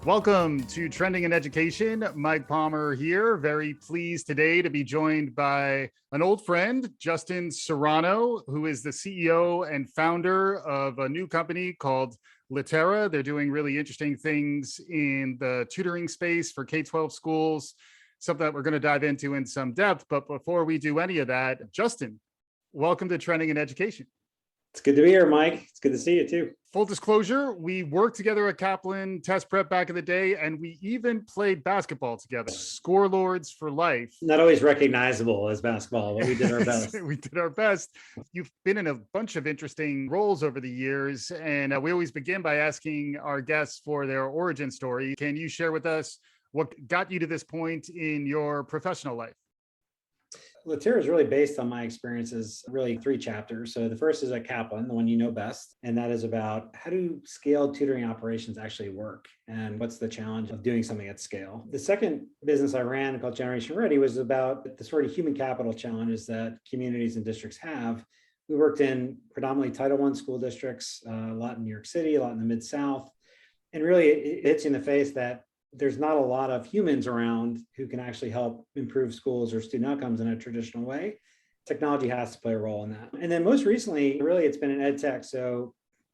Welcome to Trending in Education. Mike Palmer here. Very pleased today to be joined by an old friend, Justin Serrano, who is the CEO and founder of a new company called Littera. They're doing really interesting things in the tutoring space for K-12 schools, something that we're going to dive into in some depth. But before we do any of that, Justin, welcome to Trending in Education. It's good to be here, Mike. It's good to see you too. Full disclosure, we worked together at Kaplan Test Prep back in the day, and we even played basketball together. Scorelords for life. Not always recognizable as basketball, but we did our best. We did our best. You've been in a bunch of interesting roles over the years, and we always begin by asking our guests for their origin story. Can you share with us what got you to this point in your professional life? Littera is really based on my experiences, really 3 chapters. So the first is at Kaplan, the one you know best, and that is about how do scaled tutoring operations actually work and what's the challenge of doing something at scale. The second business I ran called Generation Ready was about the sort of human capital challenges that communities and districts have. We worked in predominantly Title I school districts, a lot in New York City, a lot in the Mid-South, and really it hits you in the face that there's not a lot of humans around who can actually help improve schools or student outcomes in a traditional way. Technology has to play a role in that. And then most recently, really, it's been in edtech. So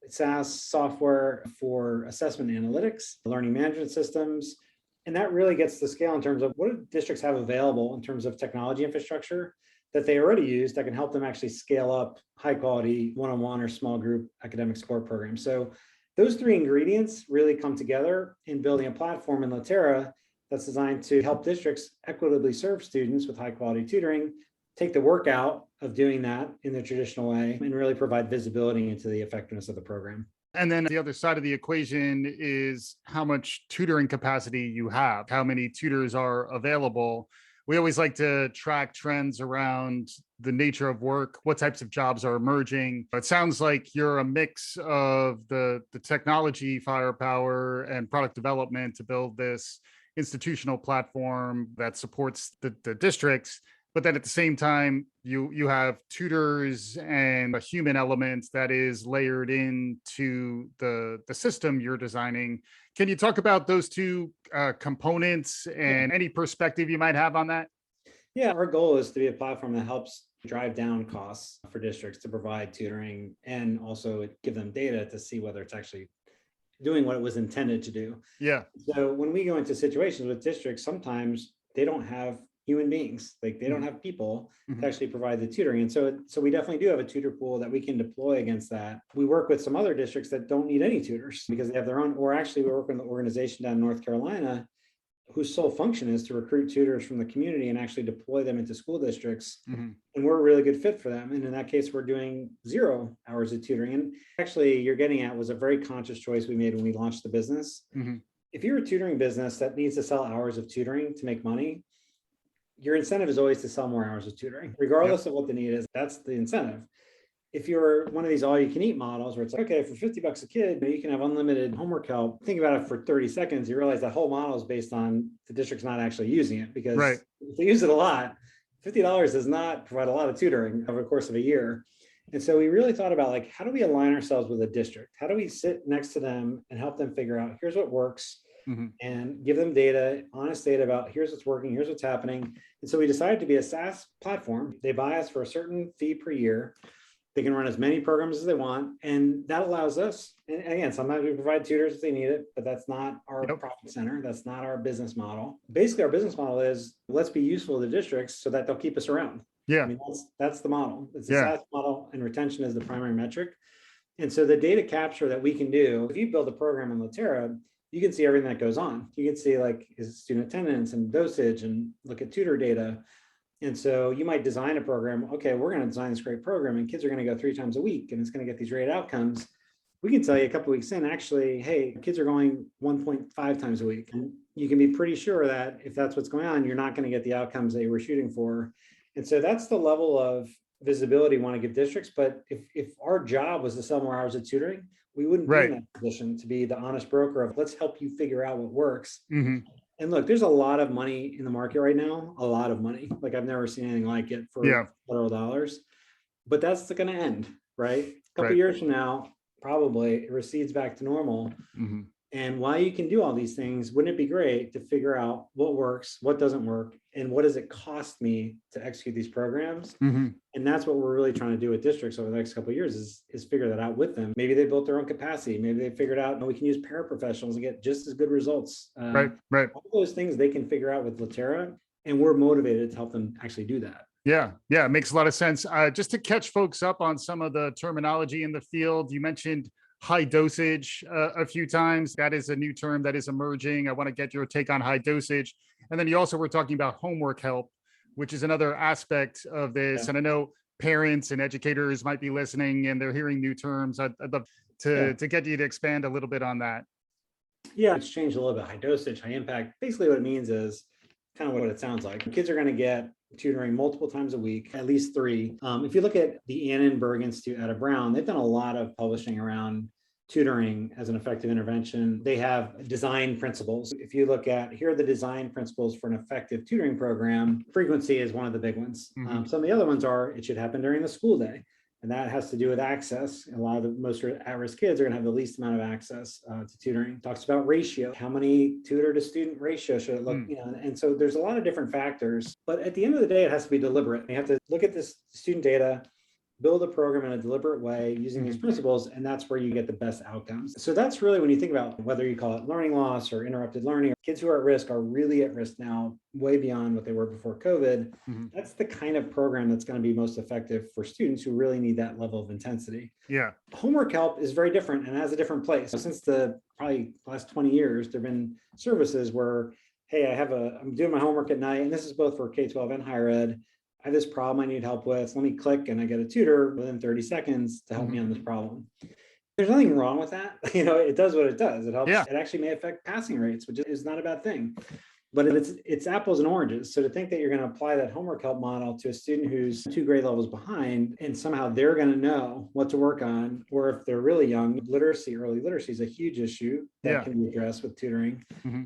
SaaS software for assessment analytics, learning management systems. And that really gets to scale in terms of what do districts have available in terms of technology infrastructure that they already use that can help them actually scale up high quality one-on-one or small group academic support programs. So those 3 ingredients really come together in building a platform in Littera that's designed to help districts equitably serve students with high quality tutoring, take the work out of doing that in the traditional way, and really provide visibility into the effectiveness of the program. And then the other side of the equation is how much tutoring capacity you have, how many tutors are available. We always like to track trends around the nature of work, what types of jobs are emerging. It sounds like you're a mix of the technology firepower and product development to build this institutional platform that supports the districts. But then at the same time, you have tutors and a human element that is layered into the system you're designing. Can you talk about those 2 components and any perspective you might have on that? Yeah, our goal is to be a platform that helps drive down costs for districts to provide tutoring and also give them data to see whether it's actually doing what it was intended to do. Yeah. So when we go into situations with districts, sometimes they don't have human beings, like they don't have people to actually provide the tutoring. And so we definitely do have a tutor pool that we can deploy against that. We work with some other districts that don't need any tutors because they have their own, or actually we work with an organization down in North Carolina whose sole function is to recruit tutors from the community and actually deploy them into school districts. And we're a really good fit for them. And in that case, we're doing 0 hours of tutoring. And actually you're getting at was a very conscious choice we made when we launched the business. If you're a tutoring business that needs to sell hours of tutoring to make money, your incentive is always to sell more hours of tutoring, regardless of what the need is. That's the incentive. If you're one of these all-you-can-eat models where it's like, okay, for $50 a kid, you can have unlimited homework help. Think about it for 30 seconds. You realize that whole model is based on the district's not actually using it because if they use it a lot, $50 does not provide a lot of tutoring over the course of a year. And so we really thought about like, how do we align ourselves with a district? How do we sit next to them and help them figure out, here's what works, and give them data, honest data about here's what's working, here's what's happening. And so we decided to be a SaaS platform. They buy us for a certain fee per year. They can run as many programs as they want. And that allows us, and again, sometimes we provide tutors if they need it, but that's not our profit center. That's not our business model. Basically, our business model is let's be useful to districts so that they'll keep us around. Yeah. I mean, that's the model. It's a SaaS model and retention is the primary metric. And so the data capture that we can do, if you build a program in Littera, you can see everything that goes on. You can see like is student attendance and dosage and look at tutor data. And so you might design a program. Okay, we're going to design this great program and kids are going to go 3 times a week and it's going to get these great outcomes. We can tell you a couple of weeks in, actually, hey, kids are going 1.5 times a week. And you can be pretty sure that if that's what's going on, you're not going to get the outcomes that you were shooting for. And so that's the level of visibility we want to give districts. But if our job was to sell more hours of tutoring, we wouldn't be in that position to be the honest broker of let's help you figure out what works. And look, there's a lot of money in the market right now, a lot of money. Like I've never seen anything like it for federal dollars, but that's going to end, right? A couple of years from now, probably it recedes back to normal. And while you can do all these things, wouldn't it be great to figure out what works, what doesn't work, and what does it cost me to execute these programs? Mhm. And that's what we're really trying to do with districts over the next couple of years is figure that out with them. Maybe they built their own capacity. Maybe they figured out, we can use paraprofessionals and get just as good results. Right, right. All those things they can figure out with Littera, and we're motivated to help them actually do that. Yeah, yeah, it makes a lot of sense. Just to catch folks up on some of the terminology in the field, you mentioned high dosage a few times. That is a new term that is emerging. I want to get your take on high dosage. And then you also were talking about homework help, which is another aspect of this. Yeah. And I know parents and educators might be listening and they're hearing new terms. I'd love to get you to expand a little bit on that. Yeah, it's changed a little bit. High dosage, high impact. Basically, what it means is kind of what it sounds like. Kids are going to get tutoring multiple times a week, at least 3. If you look at the Annenberg Institute out of Brown, they've done a lot of publishing around tutoring as an effective intervention. They have design principles. If you look at, here are the design principles for an effective tutoring program, frequency is one of the big ones. Mhm. Some of the other ones are, it should happen during the school day. And that has to do with access. A lot of the most at-risk kids are going to have the least amount of access to tutoring. Talks about ratio. How many tutor to student ratio should it look? And so there's a lot of different factors. But at the end of the day, it has to be deliberate. You have to look at this student data, build a program in a deliberate way using these principles, and that's where you get the best outcomes. So that's really, when you think about whether you call it learning loss or interrupted learning, kids who are at risk are really at risk now, way beyond what they were before COVID. That's the kind of program that's going to be most effective for students who really need that level of intensity. Yeah. Homework help is very different and has a different place. So since the probably last 20 years, there have been services where, hey, I'm doing my homework at night, and this is both for K-12 and higher ed. I have this problem I need help with. Let me click and I get a tutor within 30 seconds to help me on this problem. There's nothing wrong with that. It does what it does. It helps. Yeah. It actually may affect passing rates, which is not a bad thing. But it's apples and oranges. So to think that you're going to apply that homework help model to a student who's 2 grade levels behind, and somehow they're going to know what to work on, or if they're really young, early literacy is a huge issue that can be addressed with tutoring.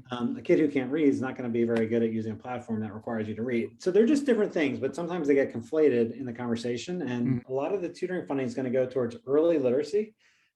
A kid who can't read is not going to be very good at using a platform that requires you to read. So they're just different things, but sometimes they get conflated in the conversation. And a lot of the tutoring funding is going to go towards early literacy,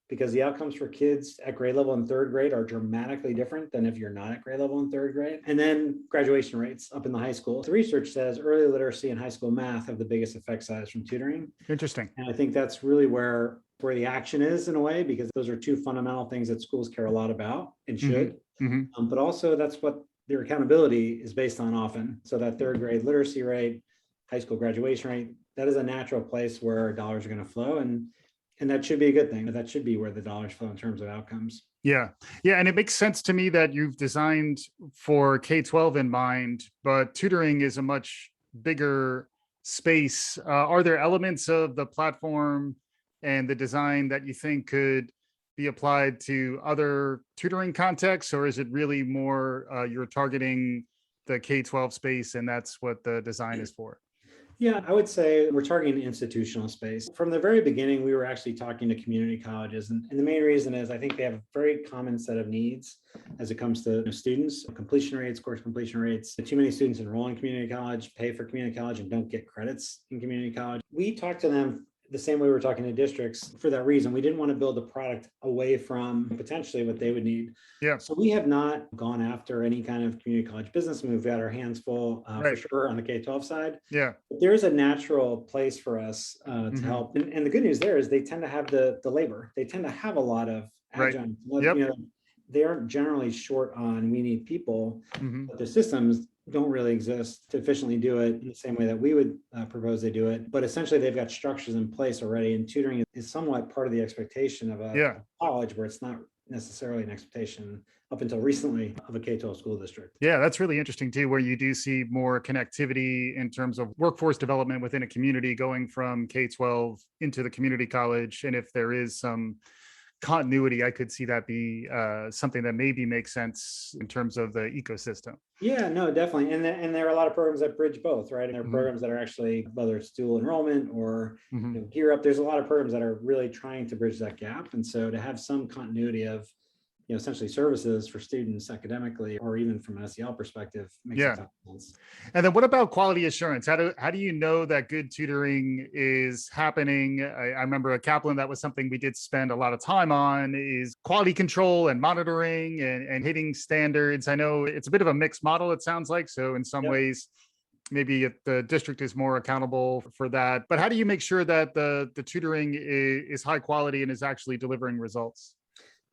because the outcomes for kids at grade level in 3rd grade are dramatically different than if you're not at grade level in 3rd grade. And then graduation rates up in the high school. The research says early literacy and high school math have the biggest effect size from tutoring. Interesting. And I think that's really where the action is, in a way, because those are 2 fundamental things that schools care a lot about and should. But also that's what their accountability is based on often. So that 3rd grade literacy rate, high school graduation rate, that is a natural place where dollars are going to flow. And that should be a good thing. That should be where the dollars flow in terms of outcomes. Yeah. Yeah. And it makes sense to me that you've designed for K-12 in mind, but tutoring is a much bigger space. Are there elements of the platform and the design that you think could be applied to other tutoring contexts, or is it really more you're targeting the K-12 space and that's what the design is for? Yeah, I would say we're targeting the institutional space. From the very beginning, we were actually talking to community colleges. And the main reason is I think they have a very common set of needs as it comes to students, completion rates, course completion rates. Too many students enroll in community college, pay for community college, and don't get credits in community college. We talked to them the same way we were talking to districts for that reason. We didn't want to build a product away from potentially what they would need. Yeah. So we have not gone after any kind of community college business. We've got our hands full for sure on the K-12 side. Yeah. But there's a natural place for us to help. And the good news there is they tend to have the labor. They tend to have a lot of adjuncts. They aren't generally short on, we need people, but the systems don't really exist to efficiently do it in the same way that we would propose they do it. But essentially, they've got structures in place already. And tutoring is somewhat part of the expectation of a college, where it's not necessarily an expectation up until recently of a K-12 school district. Yeah, that's really interesting too, where you do see more connectivity in terms of workforce development within a community going from K-12 into the community college. And if there is some continuity, I could see that be something that maybe makes sense in terms of the ecosystem. Yeah, no, definitely. And there are a lot of programs that bridge both, right? And there are programs that are actually, whether it's dual enrollment or Gear Up, there's a lot of programs that are really trying to bridge that gap. And so to have some continuity of essentially services for students academically, or even from an SEL perspective, makes a Yeah. ton of sense. And then what about quality assurance? How do you know that good tutoring is happening? I remember at Kaplan, that was something we did spend a lot of time on, is quality control and monitoring and hitting standards. I know it's a bit of a mixed model, it sounds like. So in some Yep. ways, maybe the district is more accountable for that. But how do you make sure that the tutoring is high quality and is actually delivering results?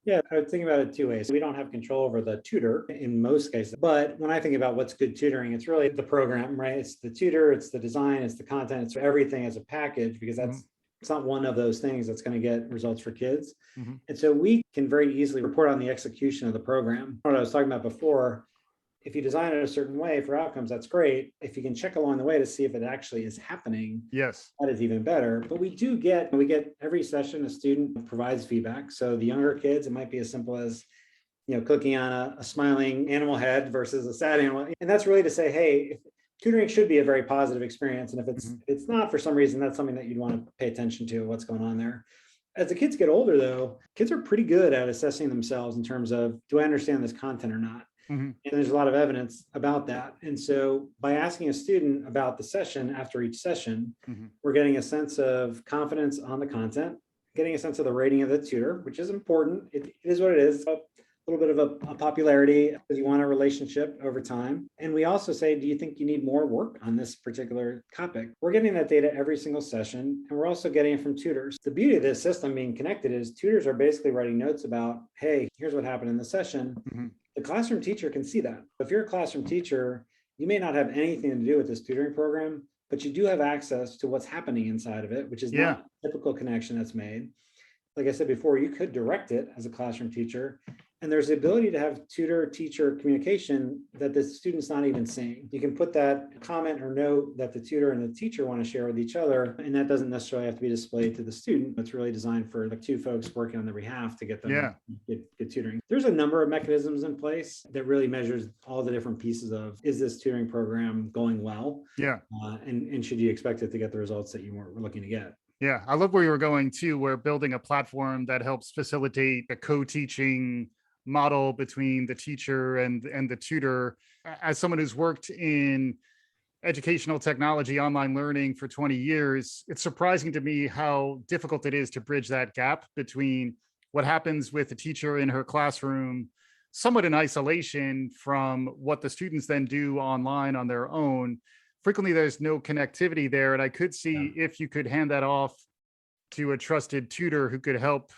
Yeah, I would think about it two ways. We don't have control over the tutor in most cases, but when I think about what's good tutoring, it's really the program, right? It's the tutor, it's the design, it's the content, it's everything as a package, because Mhm. it's not one of those things that's going to get results for kids. Mhm. And so we can very easily report on the execution of the program. What I was talking about before, if you design it a certain way for outcomes, that's great. If you can check along the way to see if it actually is happening, Yes. that is even better. But we get every session, a student provides feedback. So the younger kids, it might be as simple as, clicking on a smiling animal head versus a sad animal. And that's really to say, hey, if tutoring should be a very positive experience. And if it's Mhm. it's not, for some reason, that's something that you'd want to pay attention to, what's going on there. As the kids get older, though, kids are pretty good at assessing themselves in terms of, do I understand this content or not? Mhm. And there's a lot of evidence about that. And so by asking a student about the session after each session, Mhm. we're getting a sense of confidence on the content, getting a sense of the rating of the tutor, which is important. It is what it is. A little bit of a popularity because you want a relationship over time. And we also say, do you think you need more work on this particular topic? We're getting that data every single session, and we're also getting it from tutors. The beauty of this system being connected is tutors are basically writing notes about, hey, here's what happened in the session. Mhm. The classroom teacher can see that. If you're a classroom teacher, you may not have anything to do with this tutoring program, but you do have access to what's happening inside of it, which is Yeah. not a typical connection that's made. Like I said before, you could direct it as a classroom teacher. And there's the ability to have tutor-teacher communication that the student's not even seeing. You can put that comment or note that the tutor and the teacher want to share with each other, and that doesn't necessarily have to be displayed to the student. It's really designed for the two folks working on their behalf to get them Yeah. good tutoring. There's a number of mechanisms in place that really measures all the different pieces of, is this tutoring program going well? Yeah. And should you expect it to get the results that you were looking to get? Yeah, I love where you were going too. We're building a platform that helps facilitate a co-teaching model between the teacher and the tutor. As someone who's worked in educational technology, online learning for 20 years, it's surprising to me how difficult it is to bridge that gap between what happens with the teacher in her classroom, somewhat in isolation from what the students then do online on their own. Frequently, there's no connectivity there. And I could Yeah. see if you could hand that off to a trusted tutor who could help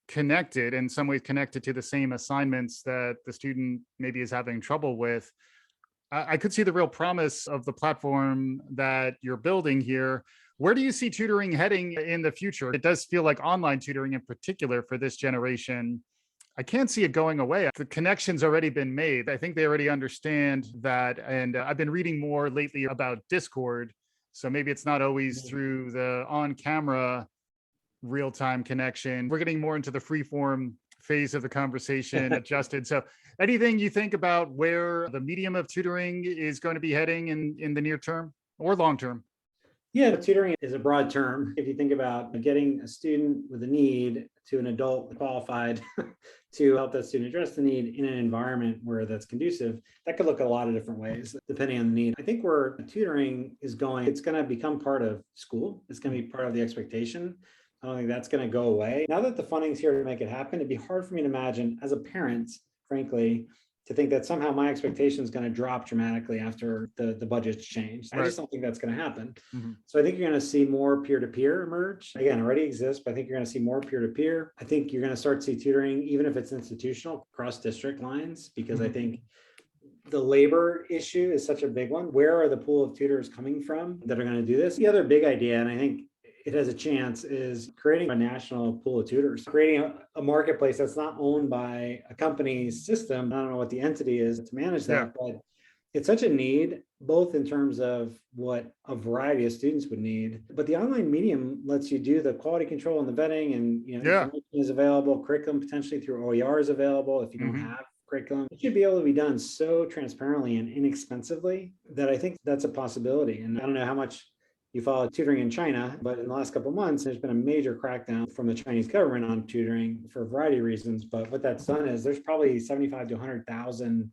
connect it, in some ways connect it to the same assignments that the student maybe is having trouble with. I could see the real promise of the platform that you're building here. Where do you see tutoring heading in the future? It does feel like online tutoring in particular for this generation, I can't see it going away. The connection's already been made. I think they already understand that. And I've been reading more lately about Discord. So maybe it's not always through the on camera real time connection. We're getting more into the free form phase of the conversation, adjusted. So anything you think about where the medium of tutoring is going to be heading in the near term or long term? Yeah, tutoring is a broad term. If you think about getting a student with a need to an adult qualified to help that student address the need in an environment where that's conducive, that could look a lot of different ways depending on the need. I think where tutoring is going, it's going to become part of school. It's going to be part of the expectation. I don't think that's going to go away. Now that the funding's here to make it happen, it'd be hard for me to imagine as a parent, frankly, to think that somehow my expectation is going to drop dramatically after the budget's changed. I Right. just don't think that's going to happen. Mhm. So I think you're going to see more peer-to-peer emerge. Again, already exists, but I think you're going to see more peer-to-peer. I think you're going to start to see tutoring, even if it's institutional, across district lines, because I Mhm. think the labor issue is such a big one. Where are the pool of tutors coming from that are going to do this? The other big idea, and I think it has a chance, is creating a national pool of tutors, creating a marketplace that's not owned by a company's system. I don't know what the entity is to manage Yeah. that, but it's such a need, both in terms of what a variety of students would need, but the online medium lets you do the quality control and the vetting, and Yeah. information is available, curriculum potentially through OER is available if you don't Mhm. have curriculum. It should be able to be done so transparently and inexpensively that I think that's a possibility. And I don't know how much you follow tutoring in China, but in the last couple of months, there's been a major crackdown from the Chinese government on tutoring for a variety of reasons. But what that's done is there's probably 75 to 100,000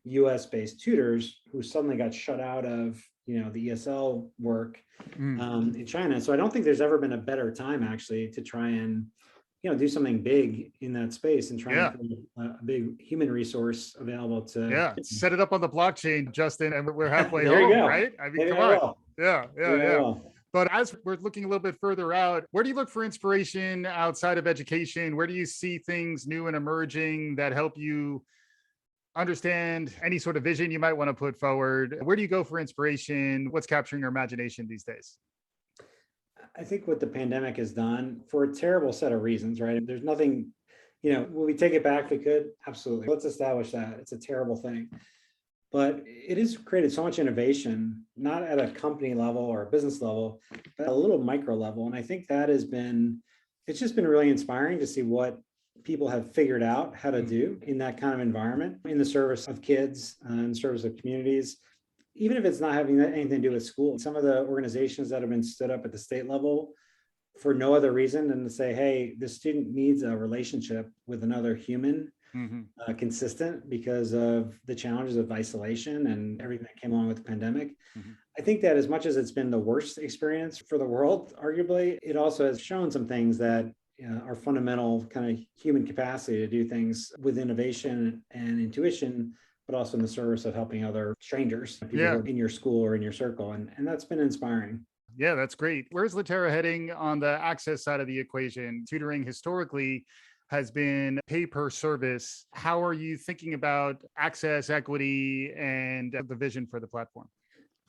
US based tutors who suddenly got shut out of, the ESL work in China. So I don't think there's ever been a better time actually to try and, do something big in that space and try and create a big human resource available to set it up on the blockchain, Justin, and we're halfway there home, you go. right? I mean, Maybe come I on. will. Yeah. But as we're looking a little bit further out, where do you look for inspiration outside of education? Where do you see things new and emerging that help you understand any sort of vision you might want to put forward? Where do you go for inspiration? What's capturing your imagination these days? I think what the pandemic has done, for a terrible set of reasons, right? There's nothing, will we take it back if we could? Absolutely. Let's establish that. It's a terrible thing. But it has created so much innovation, not at a company level or a business level, but at a little micro level. And I think that it's just been really inspiring to see what people have figured out how to do in that kind of environment, in the service of kids, in the service of communities. Even if it's not having anything to do with school, some of the organizations that have been stood up at the state level for no other reason than to say, hey, the student needs a relationship with another human, consistent because of the challenges of isolation and everything that came along with the pandemic. I think that as much as it's been the worst experience for the world, arguably, it also has shown some things that are fundamental kind of human capacity to do things with innovation and intuition, but also in the service of helping other strangers, people who are in your school or in your circle. And that's been inspiring. Yeah, that's great. Where's Littera heading on the access side of the equation? Tutoring historically has been pay per service. How are you thinking about access, equity, and the vision for the platform?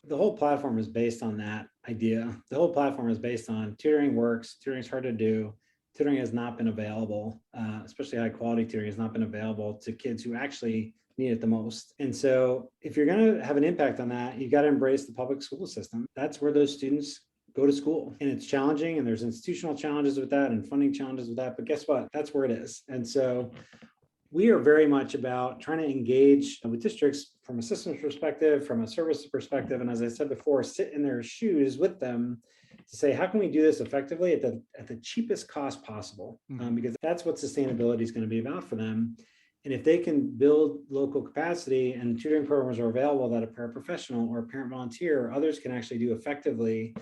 The whole platform is based on that idea. The whole platform is based on tutoring works, tutoring is hard to do. Tutoring has not been available, especially high quality tutoring has not been available to kids who actually need it the most. And so if you're going to have an impact on that, you got to embrace the public school system. That's where those students go to school. And it's challenging, and there's institutional challenges with that and funding challenges with that. But guess what? That's where it is. And so we are very much about trying to engage with districts from a systems perspective, from a service perspective. And as I said before, sit in their shoes with them to say, how can we do this effectively at the cheapest cost possible? Because that's what sustainability is going to be about for them. And if they can build local capacity and tutoring programs are available that a paraprofessional or a parent volunteer or others can actually do effectively,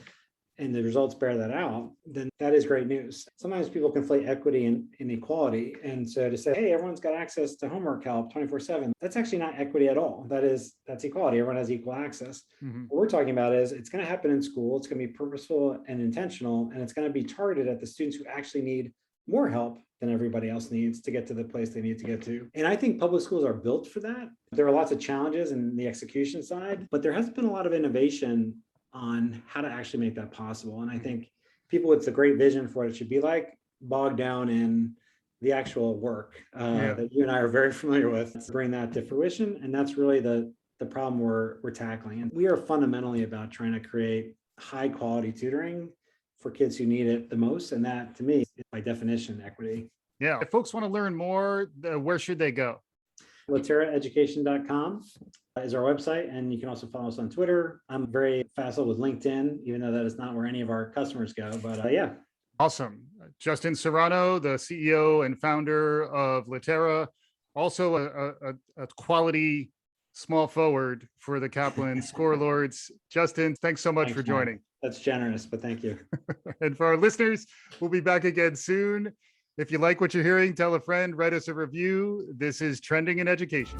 and the results bear that out, then that is great news. Sometimes people conflate equity and inequality. And so to say, hey, everyone's got access to homework help 24/7, that's actually not equity at all. That's equality. Everyone has equal access. What we're talking about is it's going to happen in school. It's going to be purposeful and intentional, and it's going to be targeted at the students who actually need more help than everybody else needs to get to the place they need to get to. And I think public schools are built for that. There are lots of challenges in the execution side, but there has been a lot of innovation on how to actually make that possible. And I think people with a great vision for what it should be like bogged down in the actual work that you and I are very familiar with to bring that to fruition. And that's really the problem we're tackling. And we are fundamentally about trying to create high quality tutoring for kids who need it the most. And that, to me, is by definition, equity. Yeah. If folks want to learn more, where should they go? LitteraEducation.com is our website. And you can also follow us on Twitter. I'm very facile with LinkedIn, even though that is not where any of our customers go. But yeah. Awesome. Justin Serrano, the CEO and founder of Littera, also a quality small forward for the Kaplan Scorelords. Justin, thanks so much for joining. That's generous, but thank you. And for our listeners, we'll be back again soon. If you like what you're hearing, tell a friend, write us a review. This is Trending in Education.